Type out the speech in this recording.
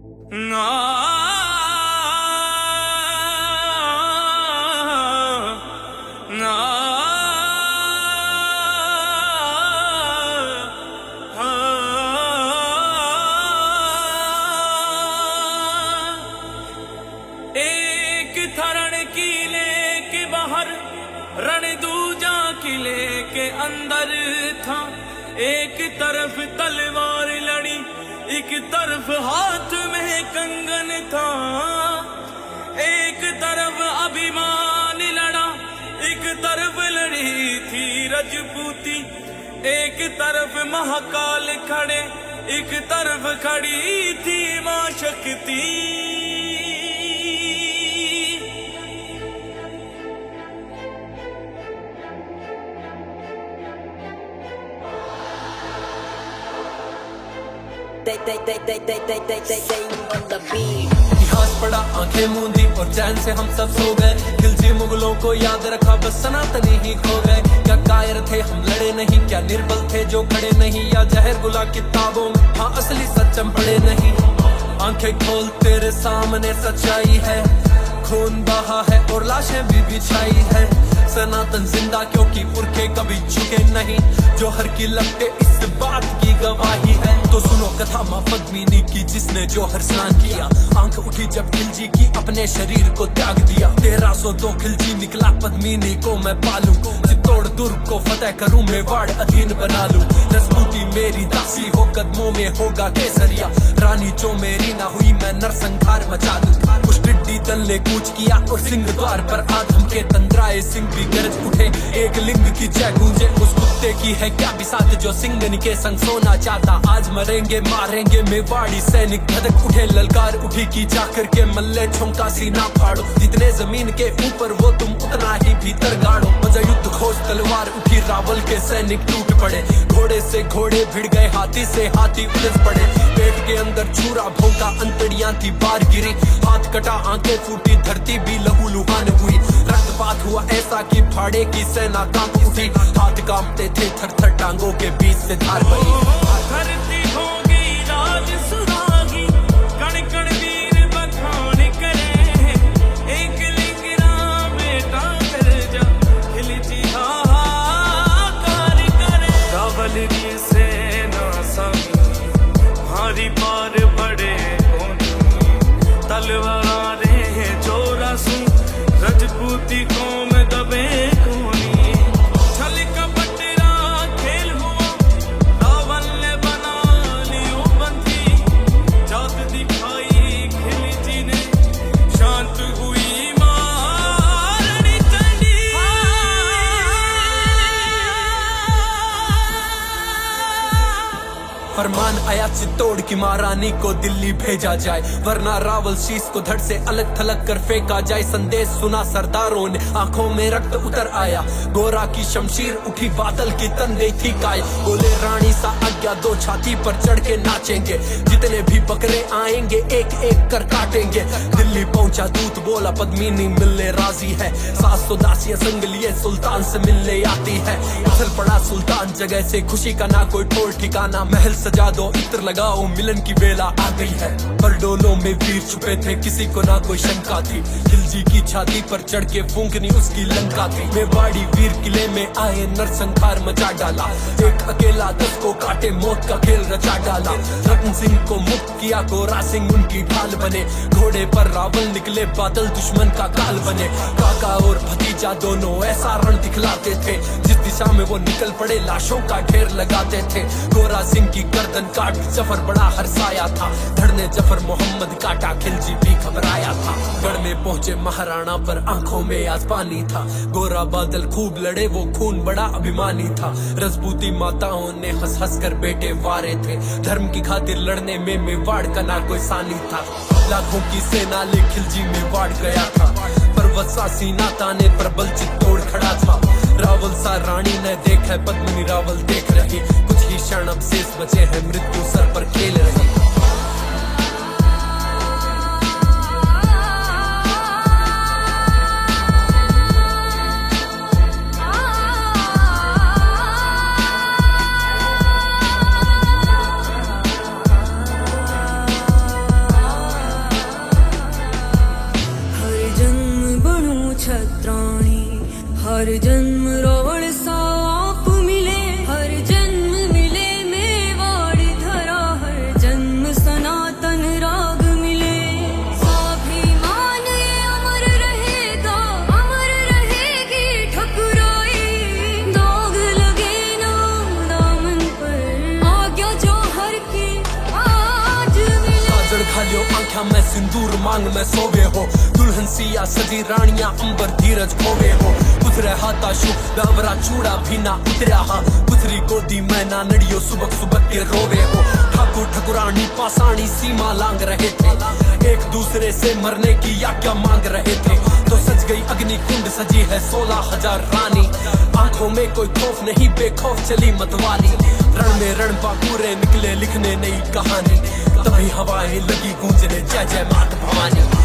ना ना एक था रण किले के बाहर, रण दूजा किले के अंदर था। एक तरफ तलवार लड़ी, एक तरफ हाथ में कंगन था। एक तरफ अभिमान लड़ा, एक तरफ लड़ी थी रजपूती। एक तरफ महाकाल खड़े, एक तरफ खड़ी थी मां शक्ति। इतिहास पढ़ा आंखें मूंदी और चैन से हम सब सो गए। खिलजी मुगलों को याद रखा, बस सनातनी ही खो गए। क्या कायर थे हम लड़े नहीं, क्या निर्बल थे जो खड़े नहीं, या जहर गुला किताबों में हाँ असली सच हम पढ़े नहीं। आंखें खोल तेरे सामने सच्चाई है, खून बहा है और लाशें भी बिछाई है। सनातन जिंदा क्योंकि पुरखे कभी झुके नहीं, जो हर की लपटे इस बात की गवाही है। तो सुनो कथा मां पद्मिनी की, जिसने जोहर स्नान किया। आंख उठी जब खिलजी की, अपने शरीर को त्याग दिया। 1302 खिलजी निकला, पद्मिनी को मैं पालूं। चित्तौड़ दुर्ग को फतेह करूं, मेवाड़ अधीन बना लूं। रजपूती मेरी दासी हो, कदमों में होगा केसरिया। रानी जो मेरी ना हुई, मैं नरसंहार मचा दूं। उस टिड्डी दल ने कूच किया और सिंह द्वार पर आधम के तंद्राए सिंह भी गरज उठे। एक लिंग की जय गूंजे, उस कुत्ते की है क्या बिसात जो सिंगन के संग सोना चाहता। आज मरेंगे मारेंगे मेवाड़ी सैनिक, धधक उठे ललकार उठी की जाकर के मल्ले झोंका सीना फाड़ो। जितने जमीन के ऊपर वो तुम उतना ही भीतर गाड़ो। मजा युद्ध खोज तलवार उठी, रावल के सैनिक टूट पड़े। घोड़े से घोड़े भिड़ गए, हाथी से हाथी उलझ पड़े। पेट के अंदर छुरा भोंका, अंतड़ियां थी बार गिरी। हाथ कटा आंखें फूटी, धरती भी लहूलुहान हुई। रक्तपात हुआ ऐसा कि फाड़े की सेना कांप उठी। हाथ कांपते थे थर थर, टांगों के बीच से धार बही। धरती हो गई राज सुरागी, कण कण वीर बखान करे। एक लिंग राम बेटा कर जा, खिलजी हाहाकार करे। रावल की सेना सभी भारी पार पड़े कोनी। तलवारें चौरासू, रजपूती कौम दबे कोनी। छल कपट खेल हुआ, रावण ने बना लियो बंदी। जात दिखाई खिलजी ने, शांत हुई मारनी चंडी। फरमान आया चित्तौड़ की महारानी को दिल्ली भेजा जाए, वरना रावल शीश को धड़ से अलग थलग कर फेंका जाए। संदेश सुना सरदारों ने, आंखों में रक्त उतर आया। गोरा की शमशीर उठी, बादल की तंदे थी काय। बोले रानी सा आज्ञा दो, छाती पर चढ़ के नाचेंगे। जितने भी बकरे आएंगे एक एक कर काटेंगे। दिल्ली पहुंचा दूत, बोला पद्मिनी मिलने राजी है। 700 दासियां संग लिए सुल्तान से मिलने आती है। उछल पड़ा सुल्तान जगह से, खुशी का ना कोई ठोर ठिकाना। महल सजा दो, इत्र लगाओ, मिलन की बेला आ गई है। पर डोलों में वीर छुपे थे, किसी को ना कोई शंका थी। खिलजी की छाती पर चढ़ के फूंकनी उसकी लंका थी। मेवाड़ी वीर किले में आए, नरसंहार मचा डाला। एक अकेला 10 को काटे, मौत का खेल रचा डाला। रतन सिंह को मुक्त किया, गोरा सिंह उनकी ढाल बने। घोड़े पर रावल निकले, बादल दुश्मन का काल बने। काका और भतीजा दोनों ऐसा रण दिखलाते थे, जिस दिशा में वो निकल पड़े लाशों का ढेर लगाते थे। गोरा सिंह की गर्दन काट जफर बड़ा हर्षाया था। धड़ ने जफर मोहम्मद काटा, खिलजी भी घबराया था। गढ़ में पहुंचे महाराणा पर आंखों में आज पानी था। गोरा बादल खूब लड़े, वो खून बड़ा अभिमानी था। रजपूती माताओं ने हंस हंस कर बेटे वारे थे। धर्म की खातिर लड़ने में मेवाड़ का ना कोई सानी था। लाखों की सेना ले खिलजी मेवाड़ गया था, पर्वत सा सीना ताने पर बल चित्तौड़ खड़ा था। रावल सा रानी ने देखा, पद्मिनी रावल देख रही। कुछ ही क्षण अब शेष बचे हैं, मृत्यु सर पर खेल रही। हर जन्म रोड सा आप मिले, हर जन्म मिले मेवाड़ धरा, हर जन्म सनातन राग मिले। स्वाभिमान ये अमर रहेगा, अमर रहेगी ठकुराई, दाग लगे ना दामन पर, आज्ञा जो हर की आज मिले। काजल खालियो आंख्या में सिंदूर मांग में सोवे हो, दुल्हन सिया सजी रानियां अंबर धीरज खोवे हो। उतरे हाथा शु डावरा चूड़ा भी ना उतरा हा, पुथरी गोदी में ना नड़ियो सुबह सुबह के रोवे हो। ठाकुर ठकुरानी पासानी सीमा लांग रहे थे, एक दूसरे से मरने की आज्ञा मांग रहे थे। तो सज गई अग्नि कुंड, सजी है 16,000 रानी, आंखों में कोई खौफ नहीं, बेखौफ चली मतवाली। रण में रण बाकुरे निकले लिखने नई कहानी, तभी हवाएं लगी गूंजने जय जय मात भवानी।